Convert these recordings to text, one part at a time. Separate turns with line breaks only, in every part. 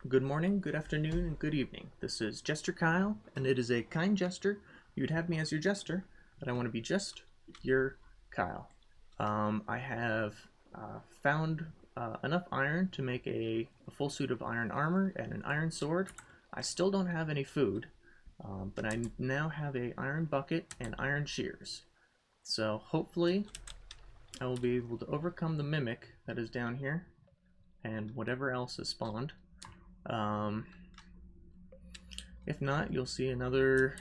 Good morning, good afternoon, and good evening. This is Jester Kyle, and it is a kind gesture. You'd have me as your jester, but I want to be just your Kyle. I have found enough iron to make a full suit of iron armor and an iron sword. I still don't have any food, but I now have an iron bucket and iron shears. So hopefully I will be able to overcome the mimic that is down here and whatever else is spawned. If not, you'll see another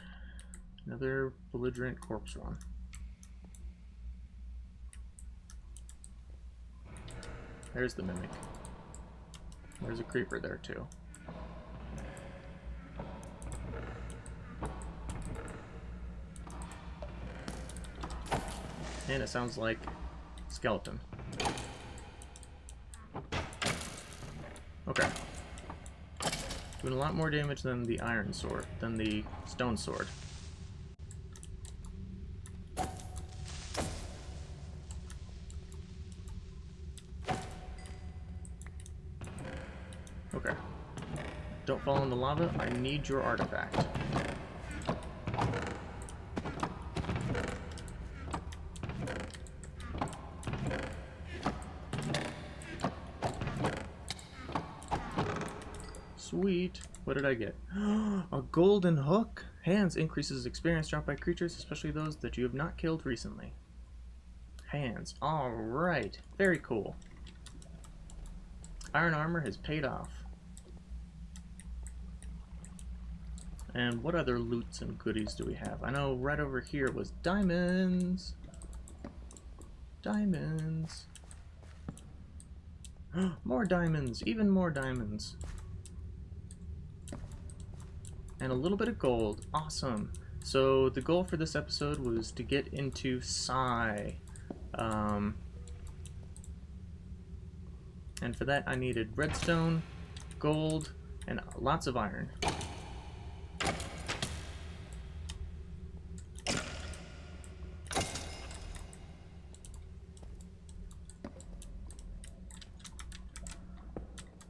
belligerent corpse run. There's the mimic. There's a creeper there too. And it sounds like skeleton. Okay. Doing a lot more damage than the iron sword, than the stone sword. Okay. Don't fall in the lava. I need your artifact. Sweet. What did I get? A golden hook. Hands increases experience dropped by creatures, especially those that you have not killed recently. Hands. Alright. Very cool. Iron armor has paid off. And what other loots and goodies do we have? I know right over here was diamonds. Diamonds. More diamonds. Even more diamonds. And a little bit of gold. Awesome. So the goal for this episode was to get into Psi. And for that I needed redstone, gold, and lots of iron.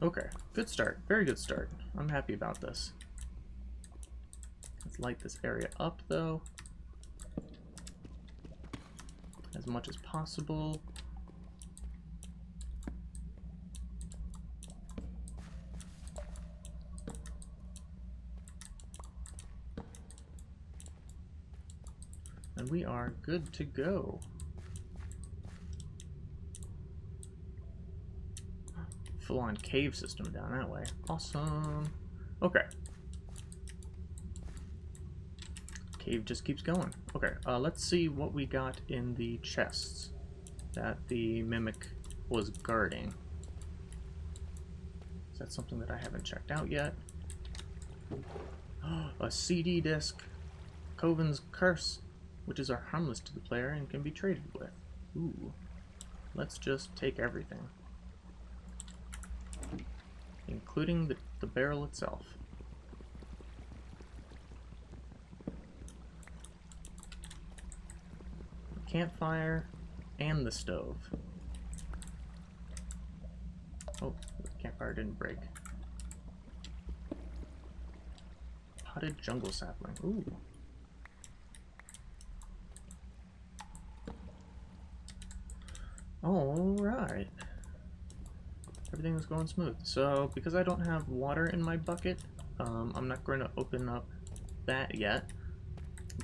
Okay, good start. Very good start. I'm happy about this. Let's light this area up though, as much as possible. And we are good to go. Full-on cave system down that way. Awesome. Okay. Cave just keeps going. Okay, let's see what we got in the chests that the mimic was guarding. Is that something that I haven't checked out yet? A CD disc. Coven's Curse, which is harmless to the player and can be traded with. Ooh. Let's just take everything, including the barrel itself. The campfire and the stove. Oh, the campfire didn't break. Potted jungle sapling. Ooh. Alright. Everything is going smooth. So, because I don't have water in my bucket, I'm not going to open up that yet.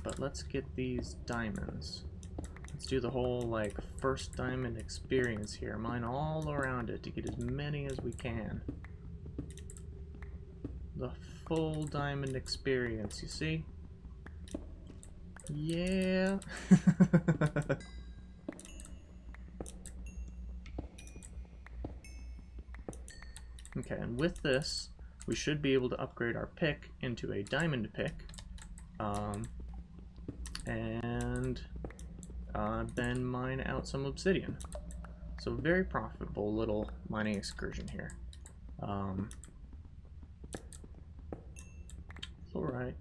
But let's get these diamonds. Let's do the whole, like, first diamond experience here. Mine all around it to get as many as we can. The full diamond experience, you see? Yeah! Okay, and with this, we should be able to upgrade our pick into a diamond pick, and then mine out some obsidian. So very profitable little mining excursion here. Fluorite.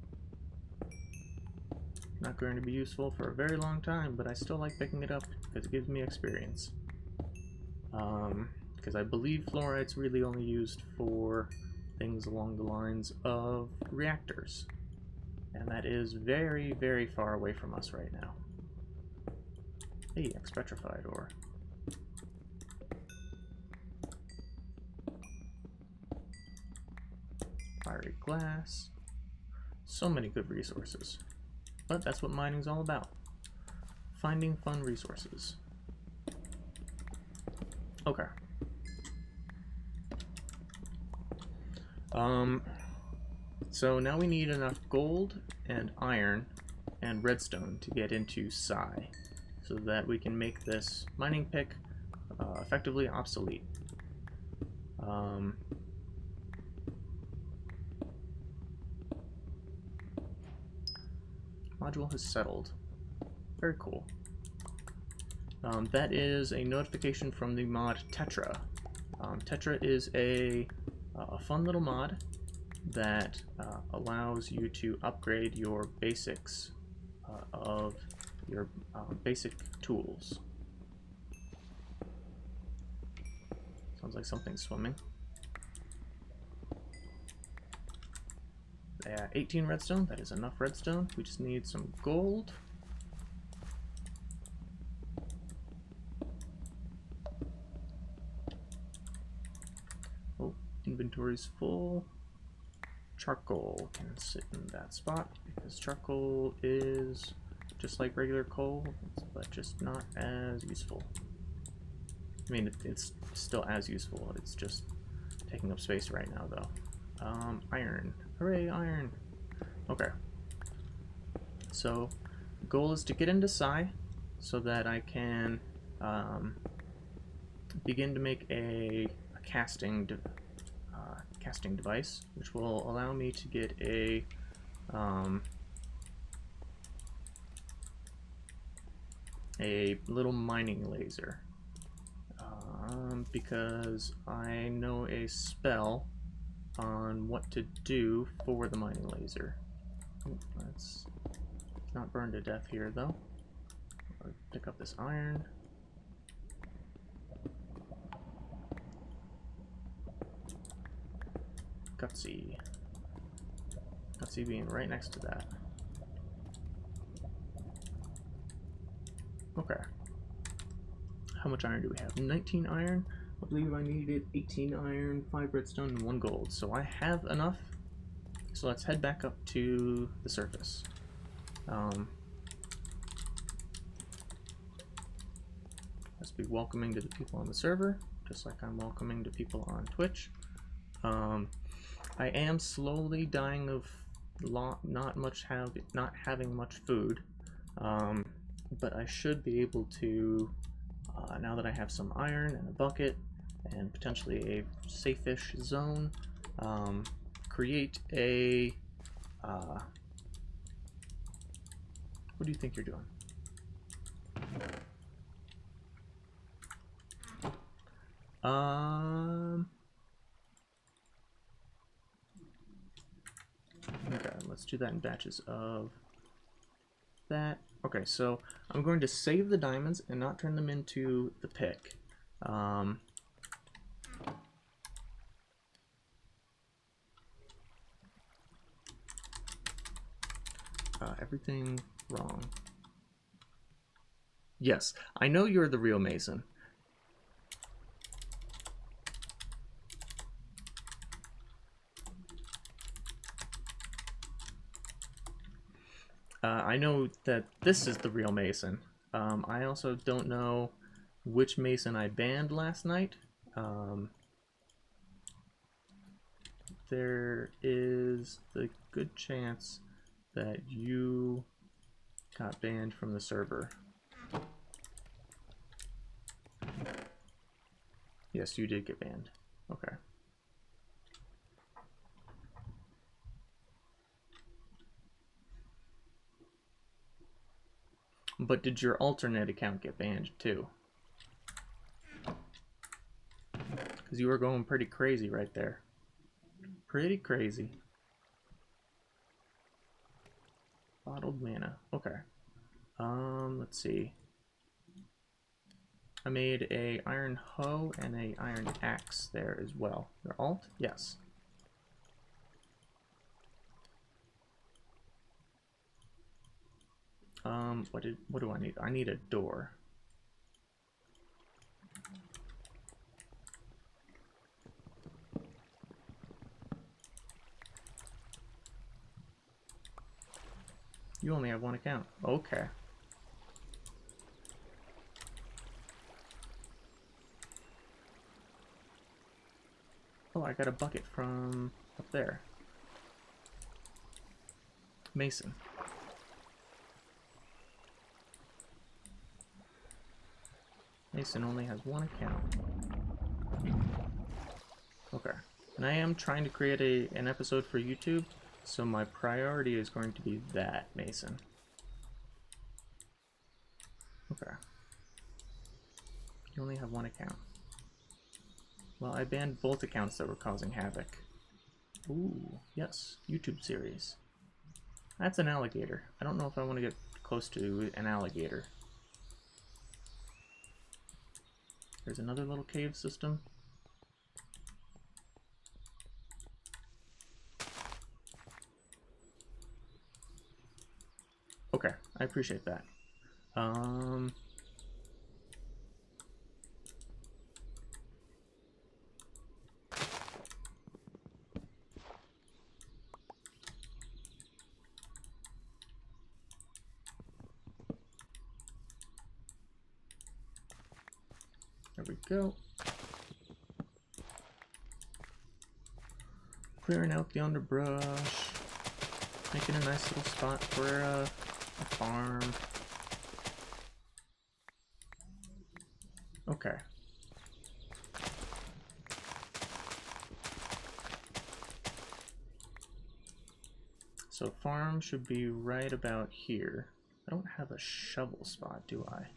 Not going to be useful for a very long time, but I still like picking it up because it gives me experience. Because I believe fluorite's really only used for things along the lines of reactors. And that is very, very far away from us right now. Hey, ex-petrified ore. Fiery glass. So many good resources. But that's what mining's all about. Finding fun resources. Okay. So now we need enough gold and iron and redstone to get into Psi, so that we can make this mining pick effectively obsolete. Module has settled. Very cool. That is a notification from the mod Tetra. Tetra is a fun little mod that allows you to upgrade your basics of your basic tools. Sounds like something's swimming. Yeah, 18 redstone, that is enough redstone. We just need some gold. Oh, inventory's full. Charcoal can sit in that spot because charcoal is just like regular coal, but just not as useful. I mean, it's still as useful, it's just taking up space right now though. Iron. Hooray, iron! Okay. So, the goal is to get into Psi so that I can begin to make a casting device, which will allow me to get a little mining laser, because I know a spell on what to do for the mining laser. Oh, let's not burn to death here though. I'll pick up this iron. Gutsy. Gutsy being right next to that. Okay. How much iron do we have? 19 iron. I believe I needed 18 iron, 5 redstone, and 1 gold. So I have enough. So let's head back up to the surface. Let's be welcoming to the people on the server, just like I'm welcoming to people on Twitch. I am slowly dying of not having much food, but I should be able to, now that I have some iron and a bucket and potentially a safe-ish zone, create a what do you think you're doing? Okay, let's do that in batches of that. Okay, so I'm going to save the diamonds and not turn them into the pick. Everything wrong. Yes, I know you're the real Mason. I know that this is the real Mason. I also don't know which Mason I banned last night. There is the good chance that you got banned from the server. Yes, you did get banned. Okay. But did your alternate account get banned too? Because you were going pretty crazy right there. Pretty crazy. Bottled mana. Okay. Let's see. I made a iron hoe and a iron axe there as well. Your alt? Yes. What do I need? I need a door. You only have one account. Okay. Oh, I got a bucket from up there. Mason. Mason only has one account. Okay. And I am trying to create an episode for YouTube, so my priority is going to be that, Mason. Okay. You only have one account. Well, I banned both accounts that were causing havoc. Ooh, yes. YouTube series. That's an alligator. I don't know if I want to get close to an alligator. There's another little cave system. Okay, I appreciate that. There we go. Clearing out the underbrush. Making a nice little spot for a farm. Okay. So farm should be right about here. I don't have a shovel spot, do I?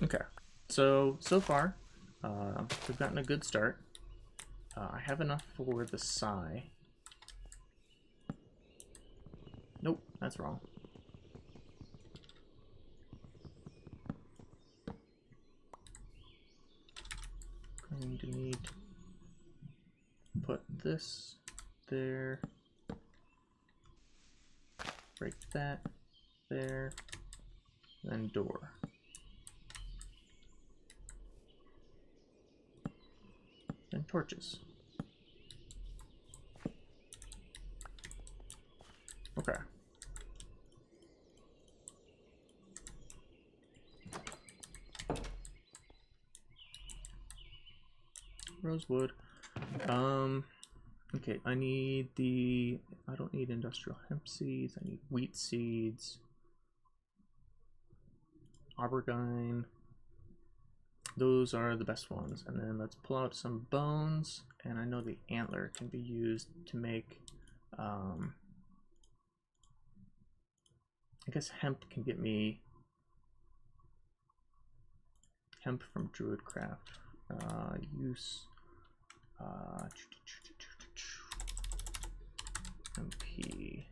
Okay. So far, we've gotten a good start. I have enough for the sigh. Nope, that's wrong. Going to need to put this there. Break that there. Then door. And torches. Okay. Rosewood. Okay, I don't need industrial hemp seeds, I need wheat seeds. Aubergine. Those are the best ones. And then let's pull out some bones. And I know the antler can be used to make, I guess hemp can get me hemp from Druidcraft. Use MP.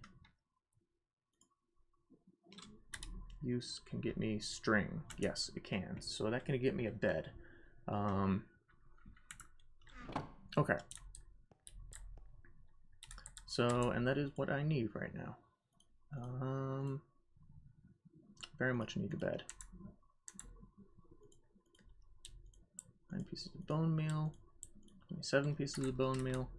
Use can get me string. Yes, it can. So that can get me a bed. Okay. So, and that is what I need right now. Very much need a bed. 9 pieces of bone meal. 7 pieces of bone meal.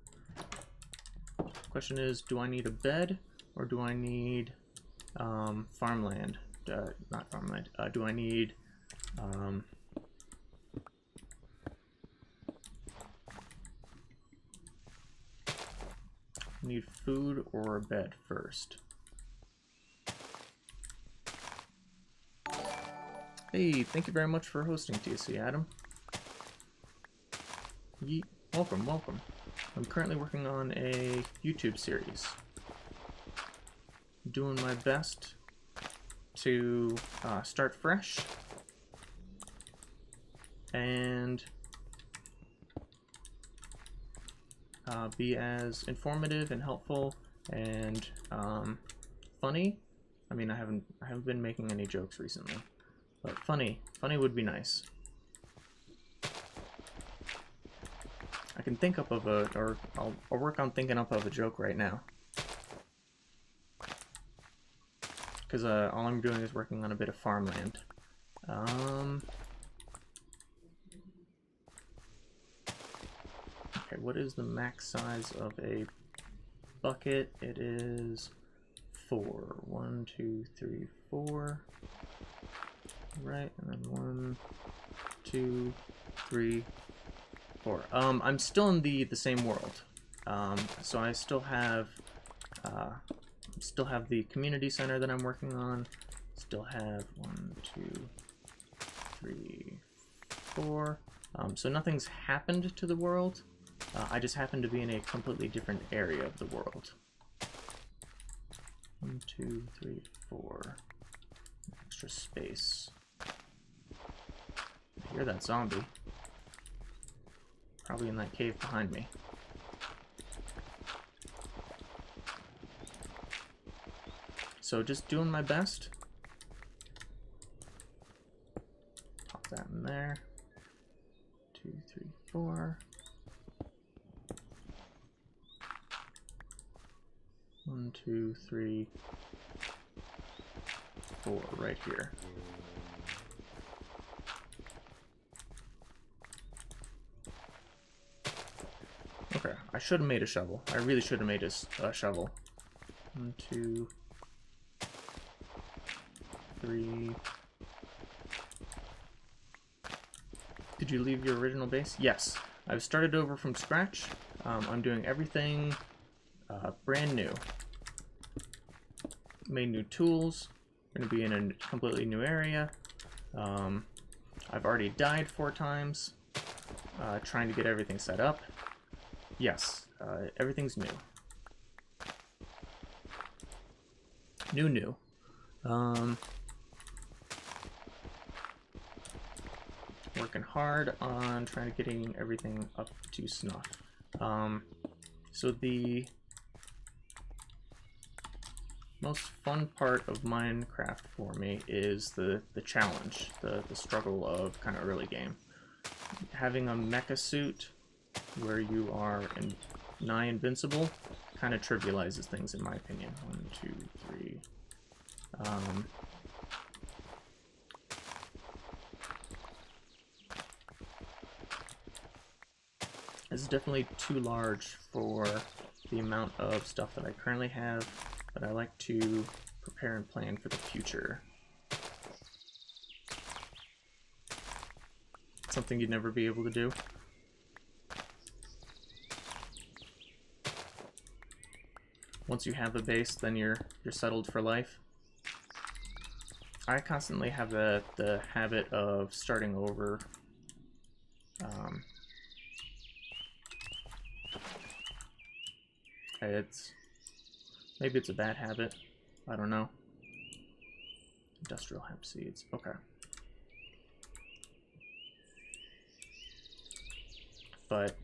Question is, do I need a bed or do I need farmland? Not farmland. Do I need need food or a bed first? Hey, thank you very much for hosting, TC Adam. Welcome, welcome. I'm currently working on a YouTube series. I'm doing my best to start fresh and be as informative and helpful and funny. I mean, I haven't been making any jokes recently, but funny would be nice. I can think up of I'll work on thinking up of a joke right now. Because all I'm doing is working on a bit of farmland. Okay, what is the max size of a bucket? It is 4. 1, 2, 3, 4. Right, and then 1, 2, 3, 4. I'm still in the same world. So I still have the community center that I'm working on. Still have 1, 2, 3, 4. So nothing's happened to the world. I just happen to be in a completely different area of the world. 1, 2, 3, 4. Extra space. I hear that zombie. Probably in that cave behind me. So just doing my best. Pop that in there. 2, 3, 4. 1, 2, 3, 4 right here. Okay, I should have made a shovel. I really should have made a shovel. 1, 2, 3. Did you leave your original base? Yes. I've started over from scratch. I'm doing everything brand new. Made new tools. Going to be in a completely new area. I've already died 4 times trying to get everything set up. Yes, everything's new. New. Working hard on trying to getting everything up to snuff. So the most fun part of Minecraft for me is the challenge, the struggle of kind of early game. Having a mecha suit where you are nigh invincible kind of trivializes things in my opinion. 1, 2, 3. This is definitely too large for the amount of stuff that I currently have, but I like to prepare and plan for the future. Something you'd never be able to do. Once you have a base, then you're settled for life. I constantly have the habit of starting over. Maybe it's a bad habit. I don't know. Industrial hemp seeds. Okay. But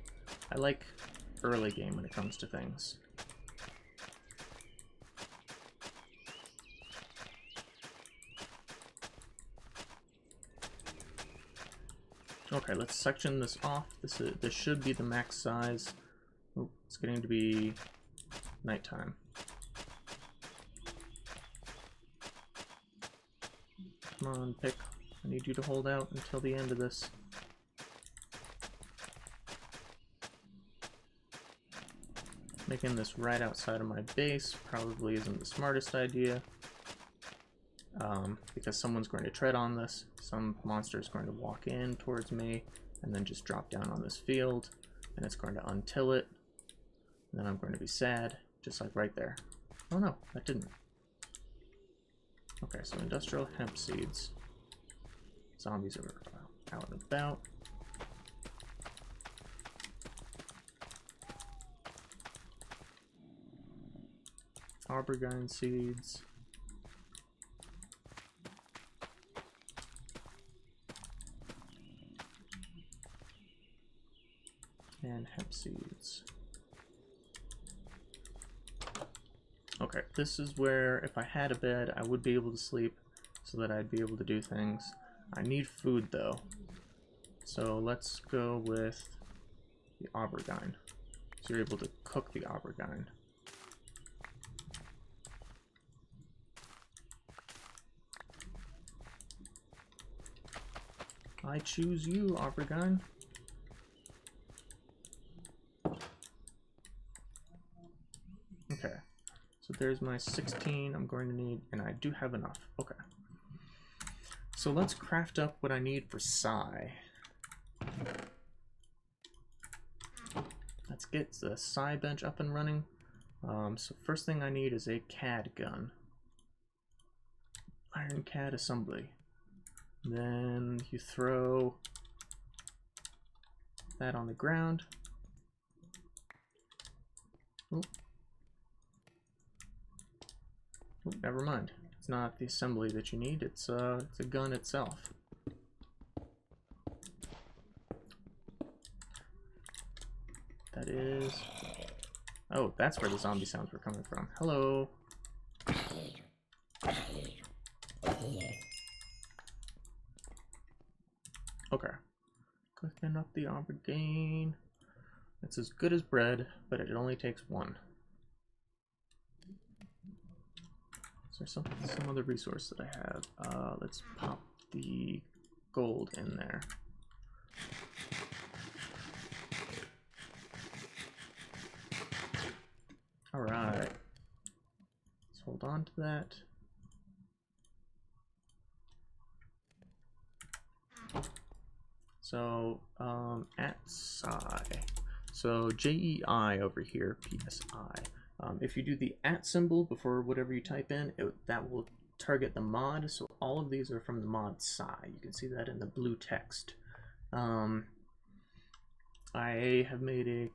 I like early game when it comes to things. Okay, let's section this off. This should be the max size. Oh, it's getting to be nighttime. Come on, pick. I need you to hold out until the end of this. Making this right outside of my base probably isn't the smartest idea. Because someone's going to tread on this. Some monster is going to walk in towards me and then just drop down on this field, and it's going to untill it, and then I'm going to be sad, just like right there. Oh no, that didn't. Okay, so industrial hemp seeds. Zombies are out and about. Aubergine seeds. And hemp seeds. Okay, this is where if I had a bed, I would be able to sleep so that I'd be able to do things. I need food though. So let's go with the aubergine. So you're able to cook the aubergine. I choose you, aubergine. Okay, so there's my 16 I'm going to need, and I do have enough. Okay. So let's craft up what I need for Psy. Let's get the Psy bench up and running. So first thing I need is a CAD gun. Iron CAD assembly. Then you throw that on the ground. Oh, never mind. It's not the assembly that you need. It's a gun itself. That is. Oh, that's where the zombie sounds were coming from. Hello. Okay. Cooking up the aubergine. It's as good as bread, but it only takes one. Is there some other resource that I have? Let's pop the gold in there. All right. Let's hold on to that. So at Psy, so JEI over here, PSI. If you do the @ symbol before whatever you type in, that will target the mod. So all of these are from the mod Psy. You can see that in the blue text. I have made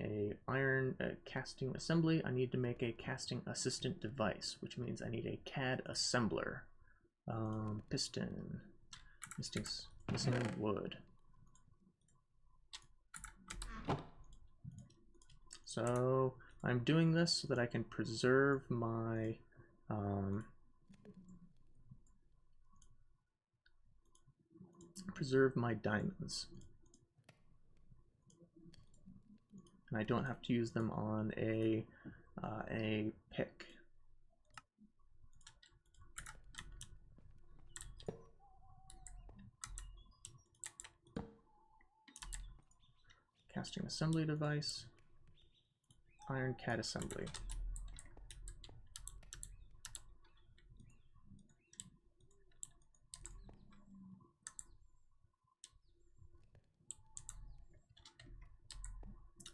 a iron casting assembly. I need to make a casting assistant device, which means I need a CAD assembler. Piston. Missing wood. So I'm doing this so that I can preserve my diamonds, and I don't have to use them on a pick. Casting assembly device, iron CAD assembly.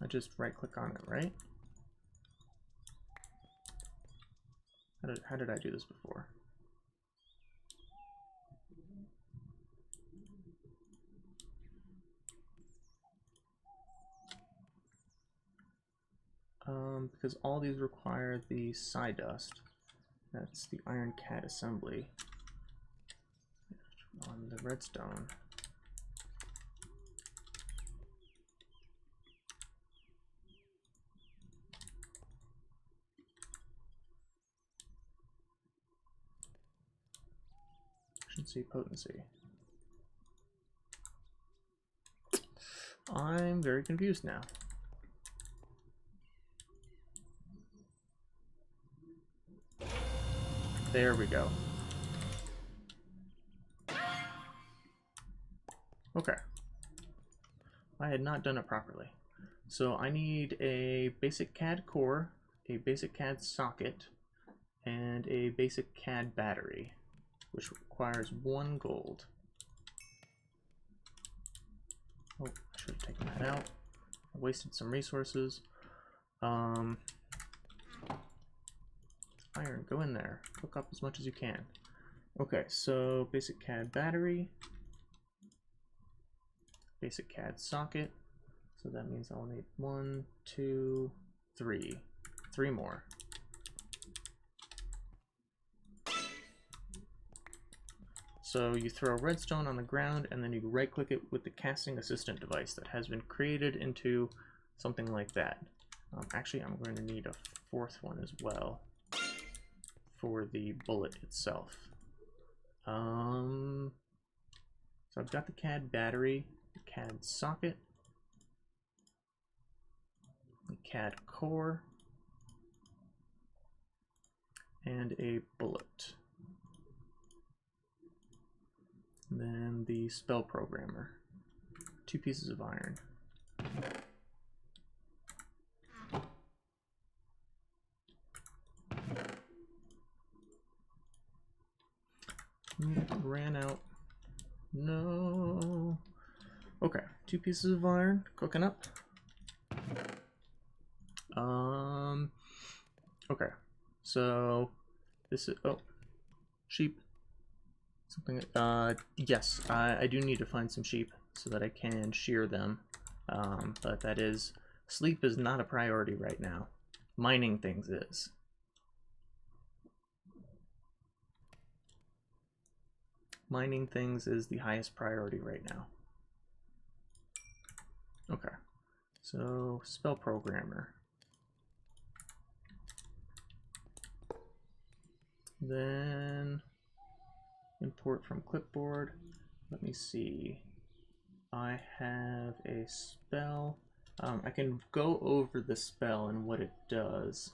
I just right click on it, right? How did I do this before? Because all these require the sawdust. That's the iron CAD assembly on the redstone. Efficiency, potency. I'm very confused now. There we go. Okay. I had not done it properly. So I need a basic CAD core, a basic CAD socket, and a basic CAD battery, which requires 1 gold. Oh, I should have taken that out. I wasted some resources. Iron, go in there. Hook up as much as you can. Okay, so basic CAD battery, basic CAD socket. So that means I'll need 1, 2, 3. 3 more. So you throw redstone on the ground and then you right click it with the casting assistant device that has been created into something like that. Actually, I'm going to need a 4th one as well for the bullet itself. So I've got the CAD battery, the CAD socket. CAD core, and a bullet. And then the spell programmer, 2 pieces of iron. Ran out. No. Okay, 2 pieces of iron cooking up. Okay, so this is, oh, sheep. Something, yes, I do need to find some sheep so that I can shear them. But that is, sleep is not a priority right now. Mining things is. Mining things is the highest priority right now. Okay, so spell programmer. Then import from clipboard. Let me see. I have a spell. I can go over the spell and what it does.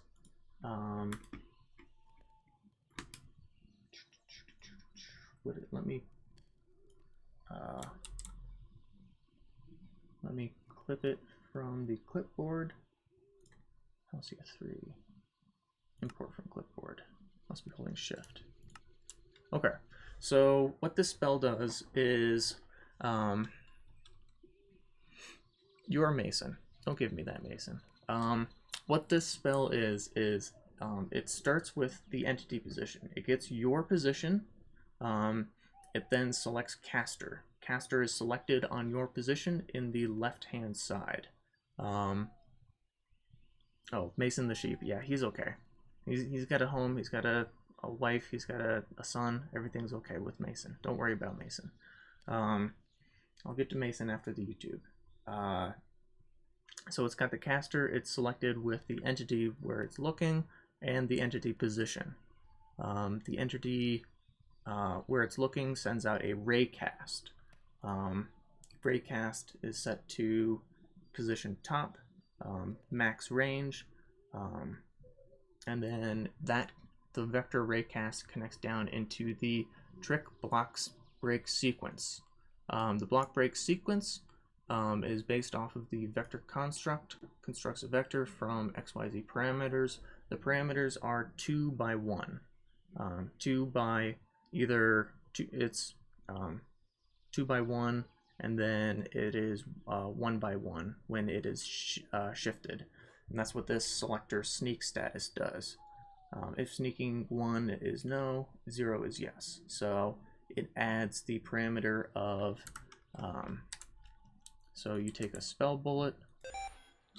Let me clip it from the clipboard. LCS3. Import from clipboard. Must be holding shift. Okay, so what this spell does is, you're a mason. Don't give me that mason. What this spell is it starts with the entity position. It gets your position. It then selects caster. Caster is selected on your position in the left-hand side. Oh, Mason the sheep. Yeah, he's okay. He's got a home. He's got a wife. He's got a son. Everything's okay with Mason. Don't worry about Mason. I'll get to Mason after the YouTube. So it's got the caster. It's selected with the entity where it's looking and the entity position. The entity where it's looking sends out a raycast. Raycast is set to position top, max range, and then the vector raycast connects down into the trick blocks break sequence. The block break sequence is based off of the vector construct, constructs a vector from XYZ parameters. The parameters are 2 by 1. 2 by either, it's 2 by 1, and then it is 1 by 1 when it is shifted. And that's what this selector sneak status does. If sneaking 1 is no, 0 is yes. So it adds the parameter of, so you take a spell bullet,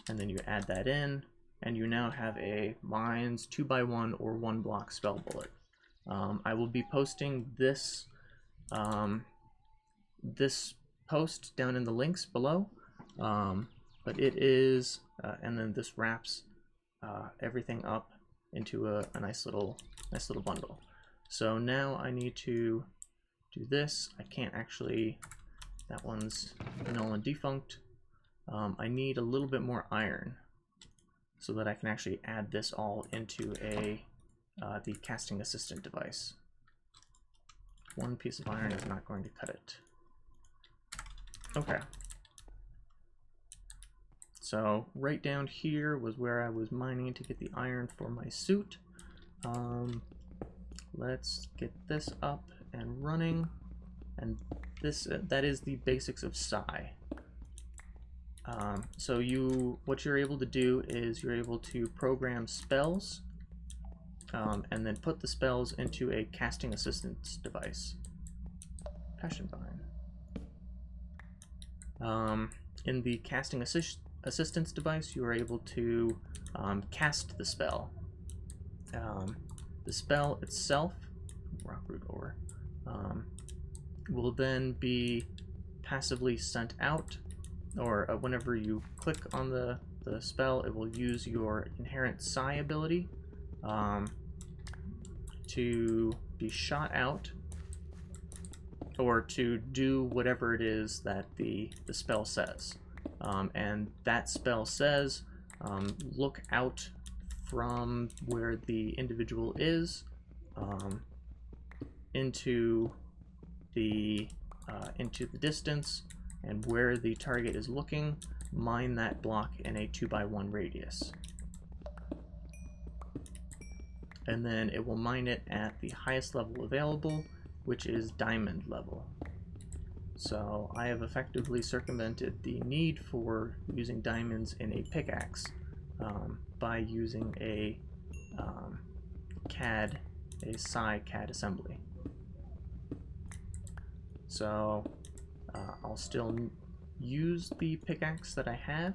and then you add that in, and you now have a mine's 2 by 1 or 1 block spell bullet. I will be posting this this post down in the links below, but it is, and then this wraps everything up into a nice little bundle. So now I need to do this. I can't actually, that one's null and defunct. I need a little bit more iron so that I can actually add this all into the casting assistant device. 1 piece of iron is not going to cut it. Okay. So right down here was where I was mining to get the iron for my suit. Let's get this up and running. And this that is the basics of Psi. So what you're able to do is you're able to program spells, and then put the spells into a casting assistance device. Passion Vine. In the casting assistance device, you are able to cast the spell. The spell itself, rockroot ore, will then be passively sent out, or whenever you click on the spell, it will use your inherent Psi ability to be shot out, or to do whatever it is that the spell says. And that spell says look out from where the individual is into the distance, and where the target is looking, mine that block in a 2x1 radius. And then it will mine it at the highest level available, which is diamond level. So I have effectively circumvented the need for using diamonds in a pickaxe by using a CAD assembly. So I'll still use the pickaxe that I have.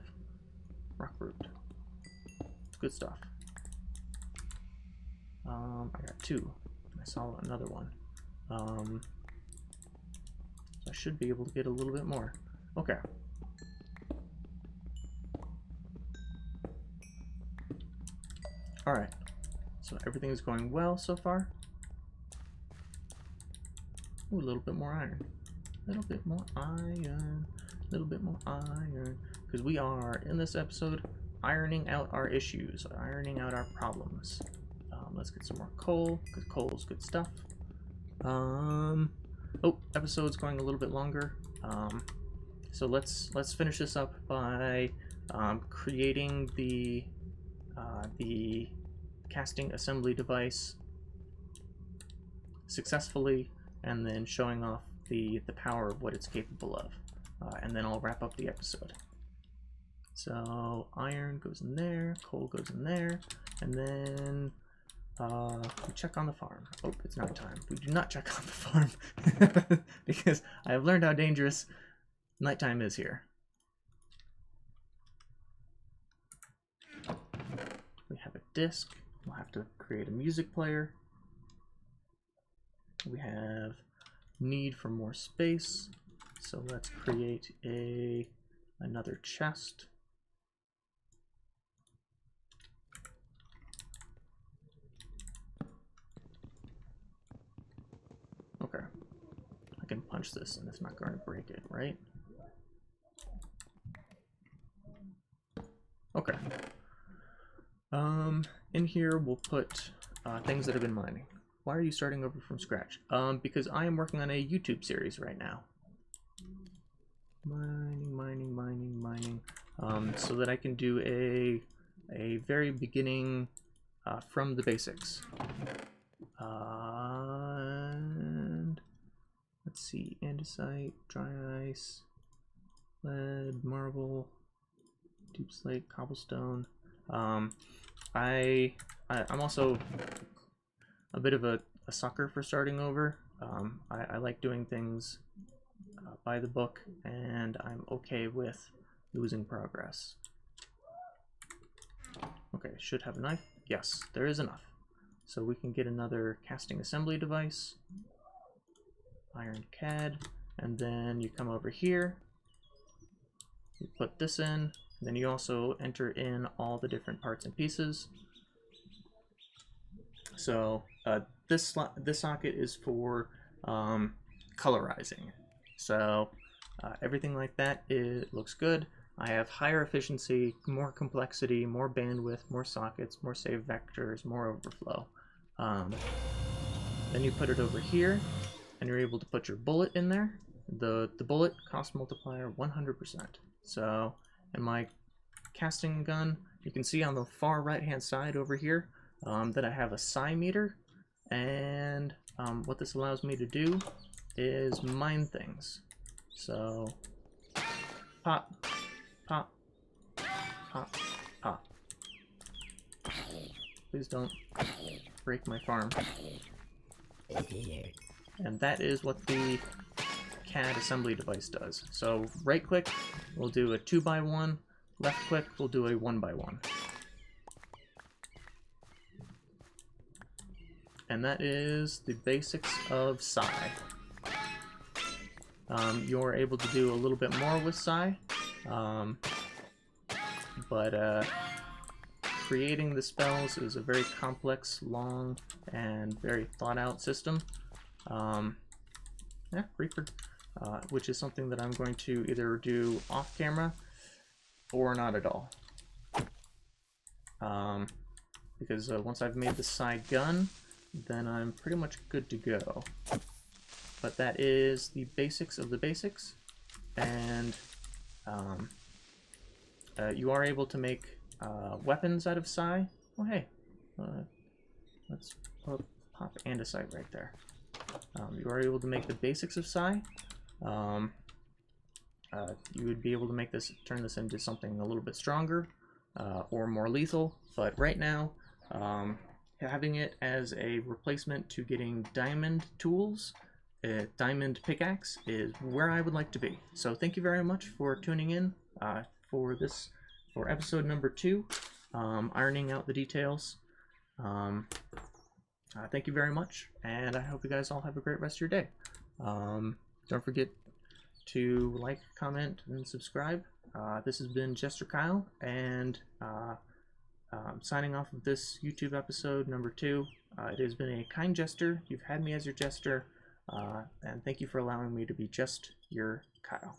Rock root. It's good stuff. I got 2. I saw another one. So I should be able to get a little bit more. Okay. Alright. So everything is going well so far. Ooh, a little bit more iron. A little bit more iron. A little bit more iron. Because we are, in this episode, ironing out our issues. Ironing out our problems. Let's get some more coal, because coal is good stuff. Oh, episode's going a little bit longer. So let's finish this up by creating the casting assembly device successfully, and then showing off the power of what it's capable of. And then I'll wrap up the episode. So iron goes in there, coal goes in there, and then we check on the farm. Oh, it's night time. We do not check on the farm because I have learned how dangerous nighttime is here. We have a disc. We'll have to create a music player. We have need for more space, so let's create another chest. Okay, I can punch this and it's not going to break it, right? Okay. In here we'll put things that have been mining. Why are you starting over from scratch? Because I am working on a YouTube series right now. Mining. So that I can do a very beginning from the basics. And let's see, andesite, dry ice, lead, marble, deep slate, cobblestone. I'm also a bit of a sucker for starting over. I like doing things by the book, and I'm okay with losing progress. Okay, should have a knife. Yes, there is enough. So we can get another casting assembly device, iron CAD, and then you come over here, you put this in, and then you also enter in all the different parts and pieces. So this socket is for colorizing. So everything like that, it looks good. I have higher efficiency, more complexity, more bandwidth, more sockets, more save vectors, more overflow. Then you put it over here, and you're able to put your bullet in there. The bullet cost multiplier 100%. So in my casting gun, you can see on the far right hand side over here that I have a psi meter, and what this allows me to do is mine things. So pop, pop, pop, pop. Please don't break my farm. And that is what the CAD assembly device does. So right click, we'll do a 2x1, left click, we'll do a 1x1. And that is the basics of psi. You're able to do a little bit more with psi, but creating the spells is a very complex, long, and very thought-out system. Yeah, Reaper, which is something that I'm going to either do off-camera or not at all. because once I've made the side gun, then I'm pretty much good to go. But that is the basics of the basics, and you are able to make weapons out of Psi. Oh hey, let's pop andesite right there. You are able to make the basics of Psi. You would be able to make this, turn this into something a little bit stronger or more lethal, but right now, having it as a replacement to getting diamond tools, diamond pickaxe, is where I would like to be. So thank you very much for tuning in for episode number 2, ironing out the details. Thank you very much, and I hope you guys all have a great rest of your day. Don't forget to like, comment, and subscribe. This has been Jester Kyle, and I'm signing off of this YouTube episode number 2. It has been a kind jester. You've had me as your jester, and thank you for allowing me to be just your Kyle.